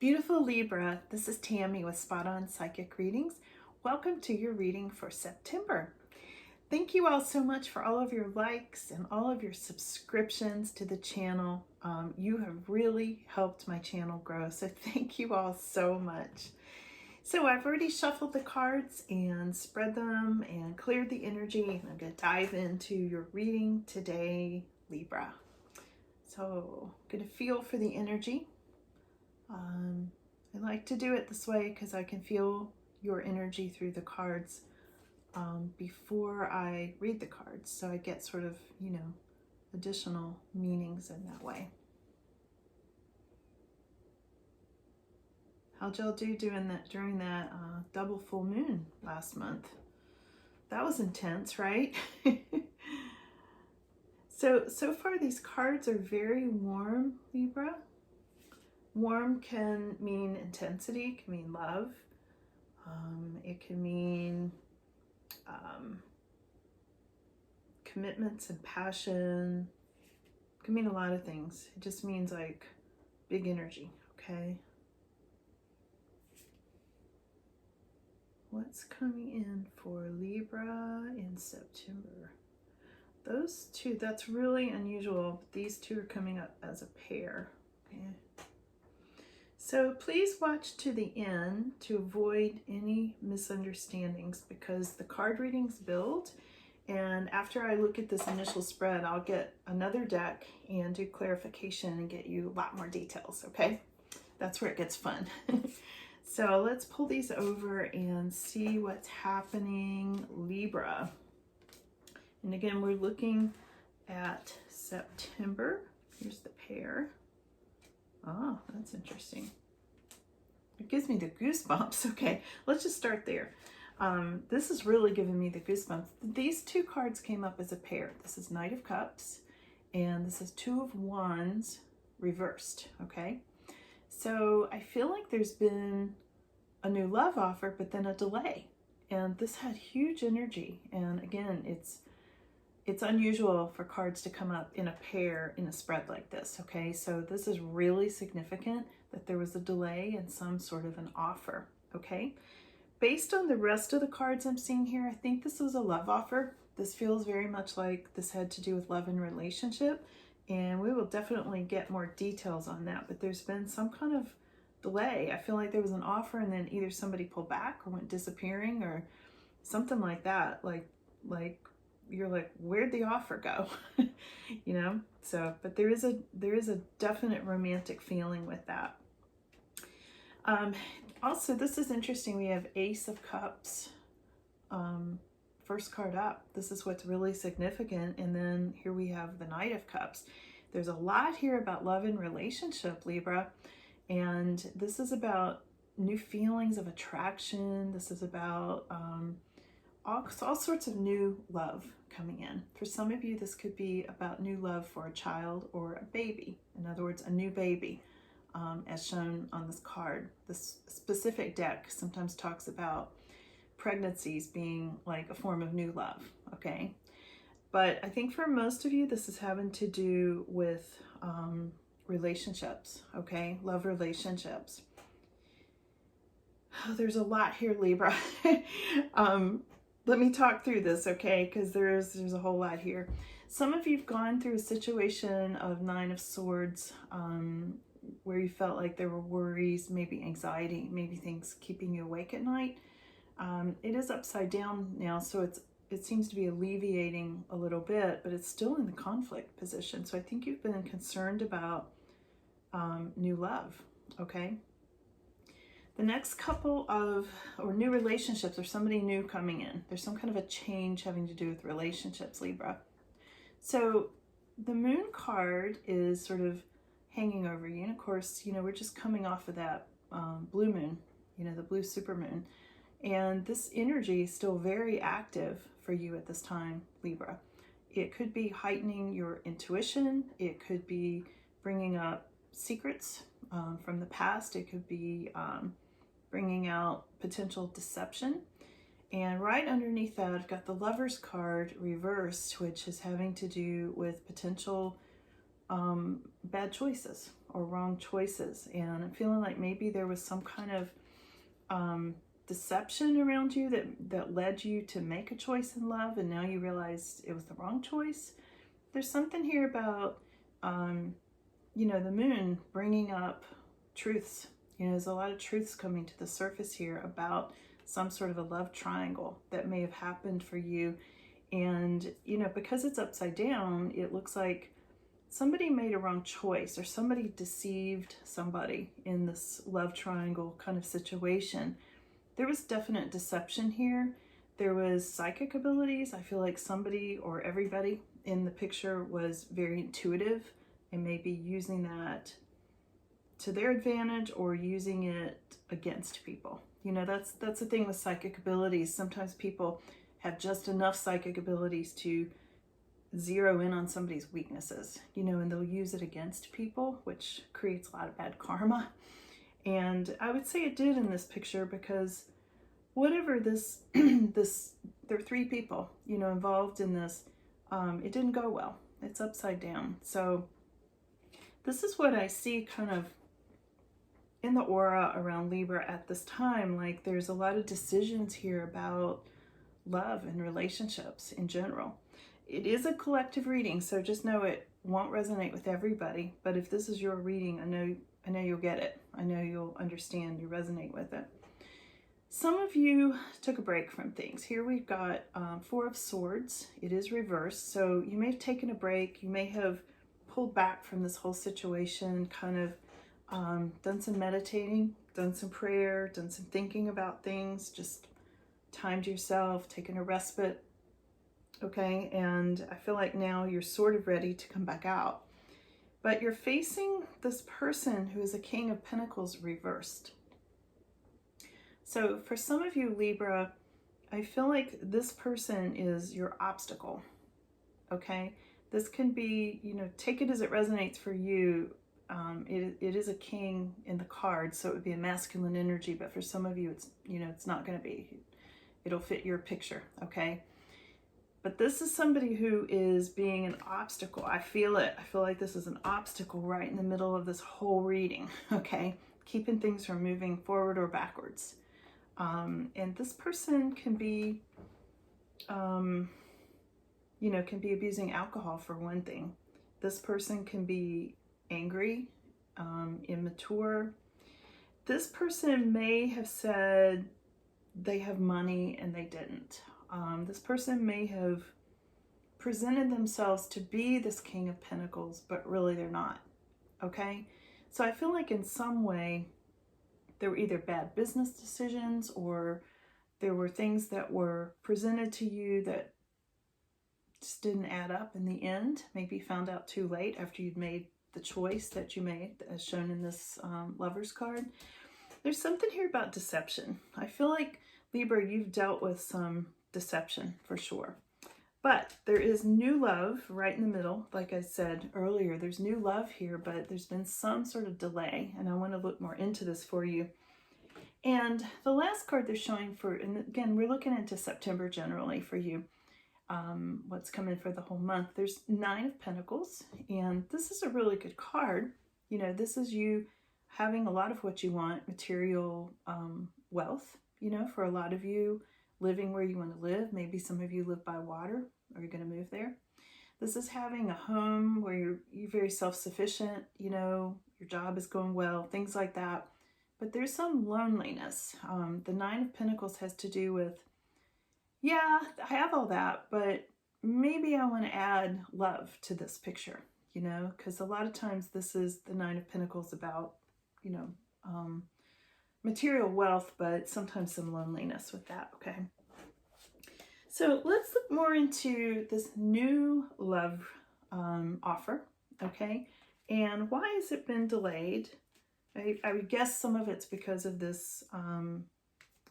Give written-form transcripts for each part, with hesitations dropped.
Beautiful Libra, this is Tammy with Spot On Psychic Readings. Welcome to your reading for September. Thank you all so much for all of your likes and all of your subscriptions to the channel. You have really helped my channel grow, so thank you all so much. So I've already shuffled the cards and spread them and cleared the energy, and I'm going to dive into your reading today, Libra. So I'm going to feel for the energy. I like to do it this way because I can feel your energy through the cards before I read the cards. So I get sort of, additional meanings in that way. How'd y'all do doing that during that double full moon last month? That was intense, right? So far these cards are very warm, Libra. Warm can mean intensity, can mean love. It can mean commitments and passion. It can mean a lot of things. It just means like big energy, okay? What's coming in for Libra in September? Those two, that's really unusual. These two are coming up as a pair, okay? So please watch to the end to avoid any misunderstandings because the card readings build, and after I look at this initial spread, I'll get another deck and do clarification and get you a lot more details, okay? That's where it gets fun. So let's pull these over and see what's happening, Libra. And again, we're looking at September. Here's the pair. Oh, that's interesting. It gives me the goosebumps. Okay, let's just start there. This is really giving me the goosebumps. These two cards came up as a pair. This is Knight of Cups, and this is Two of Wands reversed, okay? So I feel like there's been a new love offer, but then a delay. And this had huge energy. And again, it's unusual for cards to come up in a pair in a spread like this, okay? So this is really significant that there was a delay in some sort of an offer, okay? Based on the rest of the cards I'm seeing here, I think this was a love offer. This feels very much like this had to do with love and relationship, and we will definitely get more details on that, but there's been some kind of delay. I feel like there was an offer and then either somebody pulled back or went disappearing or something like that, like you're like, where'd the offer go? So, but there is a definite romantic feeling with that. Also, this is interesting. We have Ace of Cups, first card up. This is what's really significant. And then here we have the Knight of Cups. There's a lot here about love and relationship, Libra. And this is about new feelings of attraction. This is about all sorts of new love coming in. For some of you, this could be about new love for a child or a baby. In other words, a new baby, as shown on this card. This specific deck sometimes talks about pregnancies being like a form of new love, okay? But I think for most of you, this is having to do with relationships, okay? Love relationships. Oh, there's a lot here, Libra. Let me talk through this, okay? Because there's a whole lot here. Some of you've gone through a situation of Nine of Swords where you felt like there were worries, maybe anxiety, maybe things keeping you awake at night. It is upside down now, so it seems to be alleviating a little bit, but it's still in the conflict position. So I think you've been concerned about new love, okay? The next couple of, or new relationships, or somebody new coming in. There's some kind of a change having to do with relationships, Libra. So the Moon card is sort of hanging over you. And of course, we're just coming off of that blue moon, the blue supermoon. And this energy is still very active for you at this time, Libra. It could be heightening your intuition. It could be bringing up secrets from the past. It could be bringing out potential deception. And right underneath that, I've got the Lover's card reversed, which is having to do with potential bad choices, or wrong choices. And I'm feeling like maybe there was some kind of deception around you that led you to make a choice in love, and now you realize it was the wrong choice. There's something here about, you know, the moon bringing up truths. You know, there's a lot of truths coming to the surface here about some sort of a love triangle that may have happened for you. And, you know, because it's upside down, it looks like somebody made a wrong choice, or somebody deceived somebody in this love triangle kind of situation. There was definite deception here. There was psychic abilities. I feel like somebody or everybody in the picture was very intuitive and maybe using that to their advantage or using it against people. You know, that's the thing with psychic abilities. Sometimes people have just enough psychic abilities to zero in on somebody's weaknesses, you know, and they'll use it against people, which creates a lot of bad karma. And I would say it did in this picture, because whatever this, there are 3 people, you know, involved in this. It didn't go well. It's upside down. So this is what I see kind of in the aura around Libra at this time. Like, there's a lot of decisions here about love and relationships in general. It is a collective reading, so just know it won't resonate with everybody. But if this is your reading, I know you'll get it. I know you'll understand, you resonate with it. Some of you took a break from things. Here we've got 4 of Swords. It is reversed, so you may have taken a break. You may have pulled back from this whole situation, kind of done some meditating, done some prayer, done some thinking about things, just timed yourself, taken a respite, okay? And I feel like now you're sort of ready to come back out. But you're facing this person who is a King of Pentacles reversed. So for some of you, Libra, I feel like this person is your obstacle, okay? This can be, you know, take it as it resonates for you. It is a king in the card, so it would be a masculine energy, but for some of you, it's, you know, it's not going to be. It'll fit your picture, okay? But this is somebody who is being an obstacle. I feel it. I feel like this is an obstacle right in the middle of this whole reading, okay? Keeping things from moving forward or backwards. And this person can be, you know, can be abusing alcohol for one thing. This person can be angry, immature. This person may have said they have money and they didn't. This person may have presented themselves to be this King of Pentacles, but really they're not, okay? So I feel like in some way there were either bad business decisions, or there were things that were presented to you that just didn't add up in the end. Maybe you found out too late after you'd made the choice that you made, as shown in this Lover's card. There's something here about deception. I feel like, Libra, you've dealt with some deception for sure. But there is new love right in the middle. Like I said earlier, there's new love here, but there's been some sort of delay, and I want to look more into this for you. And the last card they're showing for, and again, we're looking into September generally for you, what's coming for the whole month. There's 9 of Pentacles, and this is a really good card. You know, this is you having a lot of what you want, material wealth, you know, for a lot of you, living where you want to live. Maybe some of you live by water, or you're going to move there. This is having a home where you're very self-sufficient, you know, your job is going well, things like that. But there's some loneliness. The 9 of Pentacles has to do with, yeah, I have all that, but maybe I want to add love to this picture, you know, because a lot of times this is the 9 of Pentacles about, you know, material wealth, but sometimes some loneliness with that, okay? So let's look more into this new love offer, okay? And why has it been delayed? I would guess some of it's because of this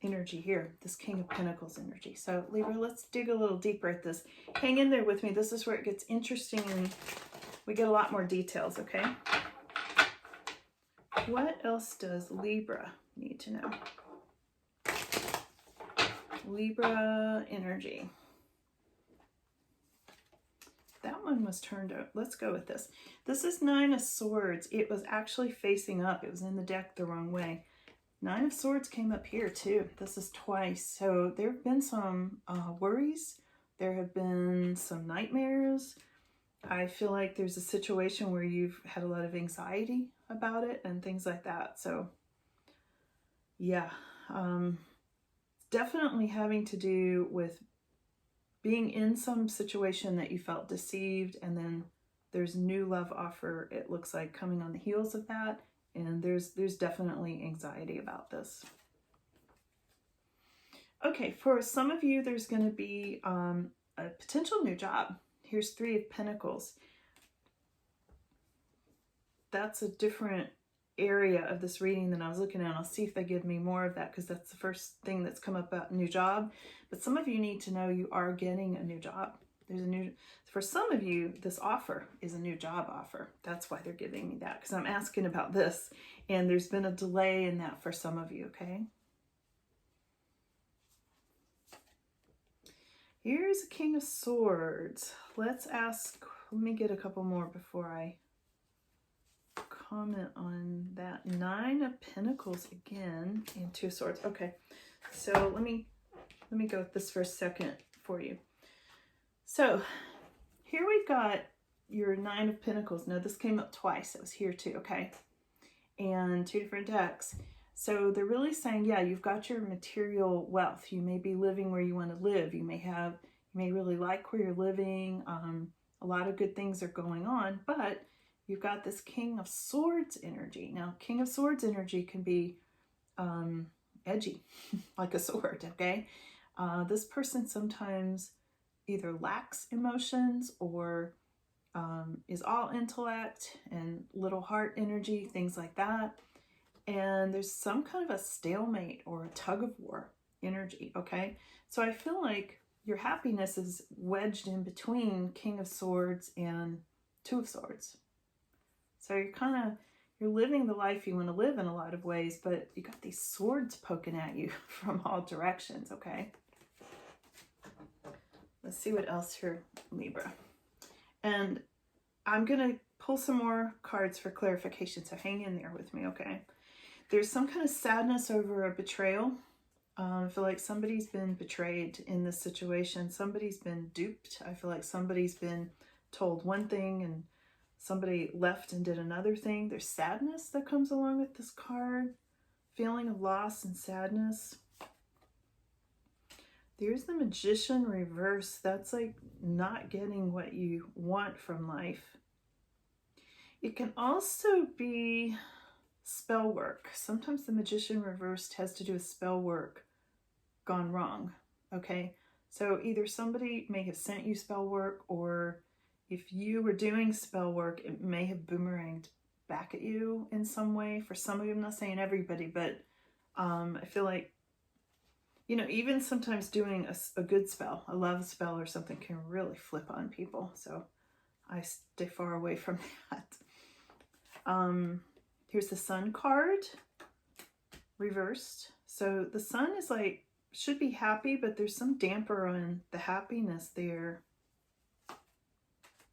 energy here, this King of Pentacles energy. So Libra, let's dig a little deeper at this. Hang in there with me. This is where it gets interesting and we get a lot more details, okay? What else does Libra need to know? Libra energy. that one was turned out. Let's go with this. This is Nine of Swords. It was actually facing up. It was in the deck the wrong way. Nine of Swords came up here too. This is twice. So there have been some worries. There have been some nightmares. I feel like there's a situation where you've had a lot of anxiety about it and things like that. So yeah, definitely having to do with being in some situation that you felt deceived, and then there's new love offer, it looks like, coming on the heels of that, and there's definitely anxiety about this. Okay, for some of you, there's going to be a potential new job. Here's Three of Pentacles. That's a different area of this reading than I was looking at. I'll see if they give me more of that, because that's the first thing that's come up about new job. But some of you need to know you are getting a new job. There's a new, for some of you, this offer is a new job offer. That's why they're giving me that, because I'm asking about this, and there's been a delay in that for some of you, okay? Here's a King of Swords. Let's ask, let me get a couple more before I comment on that. Nine of Pentacles again, and Two of Swords. Okay, so let me go with this for a second for you. So here we've got your Nine of Pentacles. Now this came up twice. It was here too, okay? And two different decks. So they're really saying, yeah, you've got your material wealth. You may be living where you want to live. You may really like where you're living. A lot of good things are going on, but you've got this King of Swords energy. Now, King of Swords energy can be edgy, like a sword, okay? This person sometimes either lacks emotions or is all intellect and little heart energy, things like that. And there's some kind of a stalemate or a tug of war energy, okay? So I feel like your happiness is wedged in between King of Swords and Two of Swords. So you're living the life you want to live in a lot of ways, but you got these swords poking at you from all directions, okay? Let's see what else here, Libra. And I'm going to pull some more cards for clarification, so hang in there with me, okay? There's some kind of sadness over a betrayal. I feel like somebody's been betrayed in this situation. Somebody's been duped. I feel like somebody's been told one thing and somebody left and did another thing. There's sadness that comes along with this card. Feeling of loss and sadness. There's the Magician reverse. That's like not getting what you want from life. It can also be spell work. Sometimes the Magician reversed has to do with spell work gone wrong, okay? So either somebody may have sent you spell work, or if you were doing spell work, it may have boomeranged back at you in some way. For some of you, I'm not saying everybody, but I feel like, you know, even sometimes doing a good spell, a love spell or something, can really flip on people. So I stay far away from that. Here's the Sun card, reversed. So the Sun is like, should be happy, but there's some damper on the happiness there.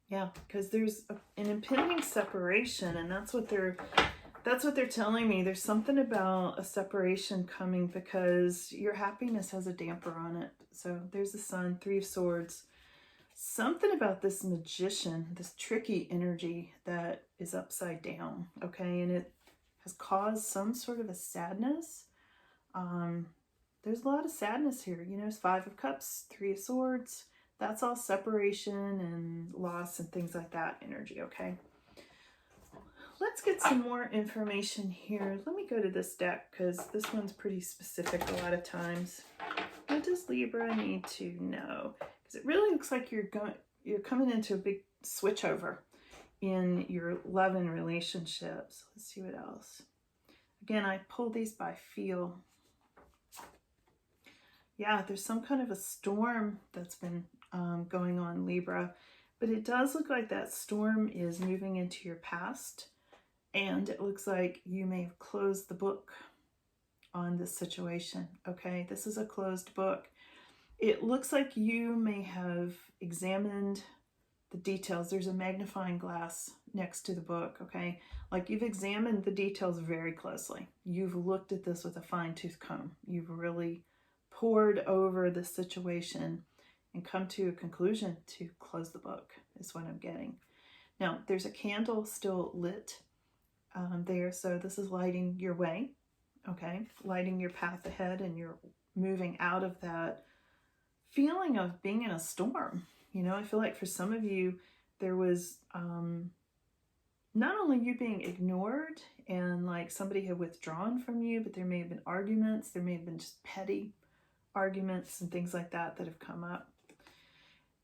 Yeah, because there's an impending separation, and that's what they're telling me. There's something about a separation coming because your happiness has a damper on it. So there's the Sun, Three of Swords. Something about this Magician, this tricky energy that is upside down, okay? And it has caused some sort of a sadness. There's a lot of sadness here. You know, it's Five of Cups, Three of Swords. That's all separation and loss and things like that energy, okay? Let's get some more information here. Let me go to this deck because this one's pretty specific a lot of times. What does Libra need to know? Because it really looks like you're coming into a big switch over in your love and relationships. Let's see what else. Again, I pull these by feel. Yeah, there's some kind of a storm that's been going on, Libra. But it does look like that storm is moving into your past. And it looks like you may have closed the book on this situation, okay? This is a closed book. It looks like you may have examined the details. There's a magnifying glass next to the book, okay? Like you've examined the details very closely. You've looked at this with a fine-tooth comb. You've really pored over the situation and come to a conclusion to close the book, is what I'm getting. Now, there's a candle still lit there, so this is lighting your way, okay? Lighting your path ahead, and you're moving out of that feeling of being in a storm. You know, I feel like for some of you, there was not only you being ignored and like somebody had withdrawn from you, but there may have been arguments. There may have been just petty arguments and things like that that have come up.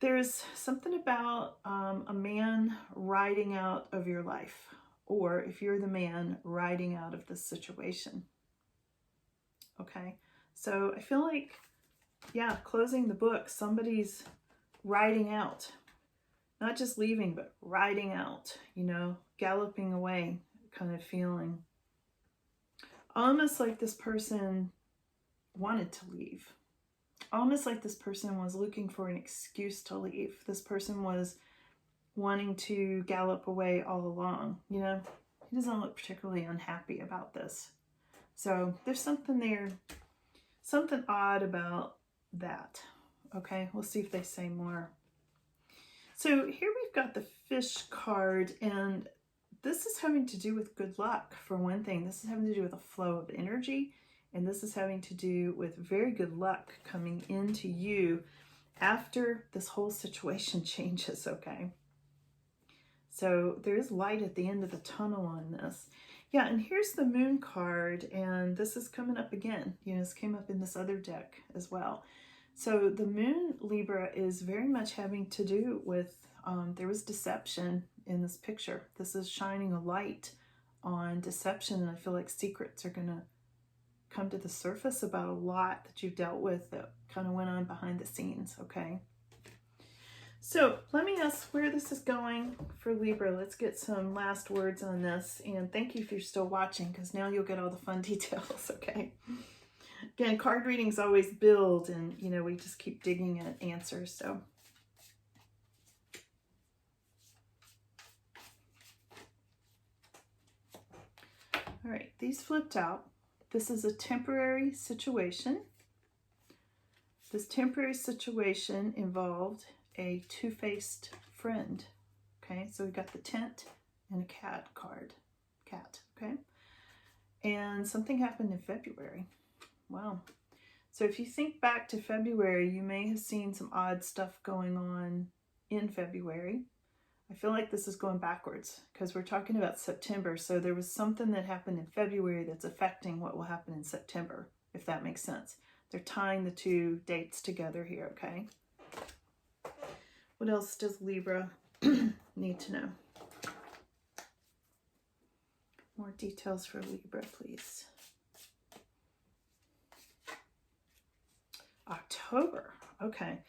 There's something about a man riding out of your life, or if you're the man, riding out of this situation. Okay, so I feel like, yeah, closing the book, somebody's riding out. Not just leaving, but riding out, you know, galloping away kind of feeling. Almost like this person wanted to leave. Almost like this person was looking for an excuse to leave. This person was wanting to gallop away all along. You know, he doesn't look particularly unhappy about this. So there's something there, something odd about that. Okay, we'll see if they say more. So here we've got the fish card, and this is having to do with good luck, for one thing. This is having to do with a flow of energy, and this is having to do with very good luck coming into you after this whole situation changes, okay? So there is light at the end of the tunnel on this. Yeah, and here's the moon card, and this is coming up again. You know, this came up in this other deck as well. So the moon, Libra, is very much having to do with, there was deception in this picture. This is shining a light on deception, and I feel like secrets are going to come to the surface about a lot that you've dealt with that kind of went on behind the scenes, okay? So let me ask where this is going for Libra. Let's get some last words on this, and thank you if you're still watching, because now you'll get all the fun details, okay? Again, card readings always build, and, you know, we just keep digging at answers, so. All right, these flipped out. This is a temporary situation. This temporary situation involved a two-faced friend, okay? So we got the tent and a cat card, cat, okay? And something happened in February. Wow. So if you think back to February, you may have seen some odd stuff going on in February. I feel like this is going backwards because we're talking about September. So there was something that happened in February that's affecting what will happen in September, if that makes sense. They're tying the two dates together here, okay? What else does Libra need to know? More details for Libra, please. October, okay.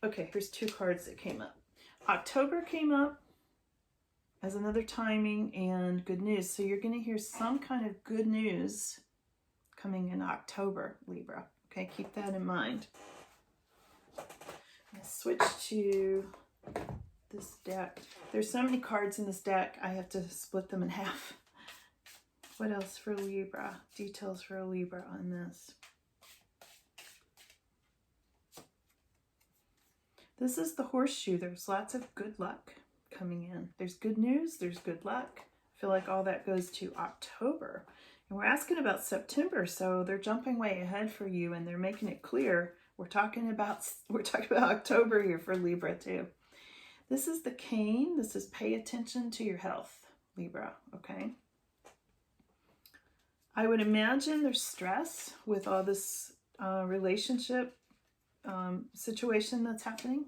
Okay, here's two cards that came up. October came up as another timing and good news. So you're going to hear some kind of good news coming in October, Libra. Okay, keep that in mind. Let's switch to this deck. There's so many cards in this deck, I have to split them in half. What else for Libra? Details for Libra on this. This is the horseshoe. There's lots of good luck coming in. There's good news. There's good luck. I feel like all that goes to October. And we're asking about September, so they're jumping way ahead for you, and they're making it clear we're talking about October here for Libra too. This is the cane. This is pay attention to your health, Libra, okay? I would imagine there's stress with all this relationship situation that's happening.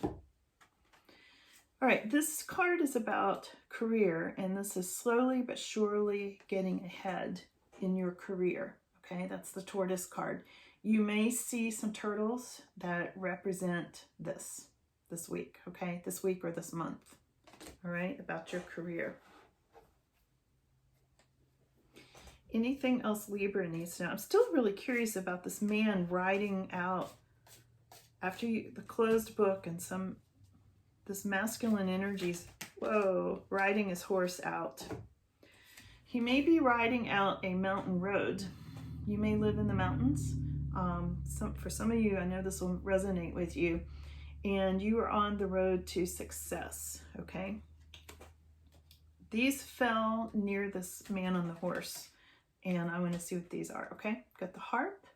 All right, this card is about career, and this is slowly but surely getting ahead in your career, okay? That's the tortoise card. You may see some turtles that represent this week, okay? This week or this month, all right, about your career. Anything else Libra needs to know? I'm still really curious about this man riding out after the closed book and some this masculine energy's, whoa, riding his horse out. He may be riding out a mountain road. You may live in the mountains. For some of you, I know this will resonate with you, and you are on the road to success, okay? These fell near this man on the horse, and I want to see what these are, okay? Got the harp,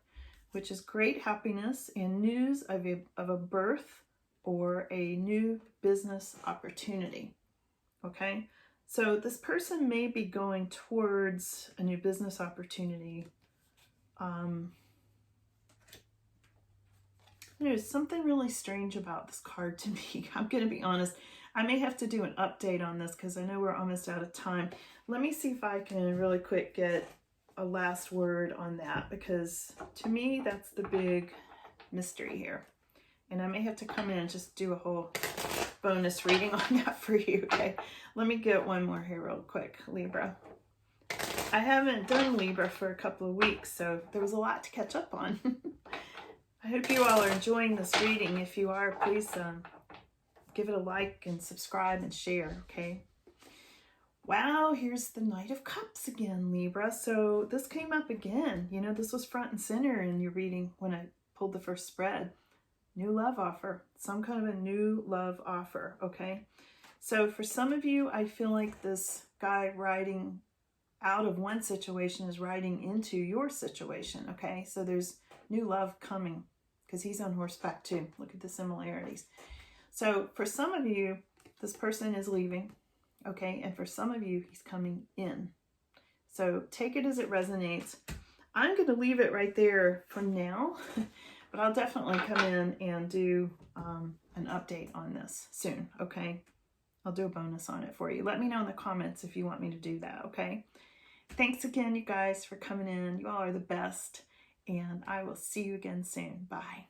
which is great happiness and news of a birth or a new business opportunity, okay? So this person may be going towards a new business opportunity. There's something really strange about this card to me. I'm going to be honest. I may have to do an update on this because I know we're almost out of time. Let me see if I can really quick get a last word on that, because to me, that's the big mystery here. And I may have to come in and just do a whole bonus reading on that for you, okay? Let me get one more here real quick, Libra. I haven't done Libra for a couple of weeks, so there was a lot to catch up on. I hope you all are enjoying this reading. If you are, please give it a like and subscribe and share, okay? Wow, here's the Knight of Cups again, Libra. So this came up again. You know, this was front and center in your reading when I pulled the first spread. New love offer, some kind of a new love offer, okay? So for some of you, I feel like this guy riding out of one situation is riding into your situation, okay? So there's new love coming because he's on horseback too. Look at the similarities. So for some of you, this person is leaving, okay? And for some of you, he's coming in. So take it as it resonates. I'm going to leave it right there for now, but I'll definitely come in and do an update on this soon, okay? I'll do a bonus on it for you. Let me know in the comments if you want me to do that, okay? Thanks again, you guys, for coming in. You all are the best, and I will see you again soon. Bye.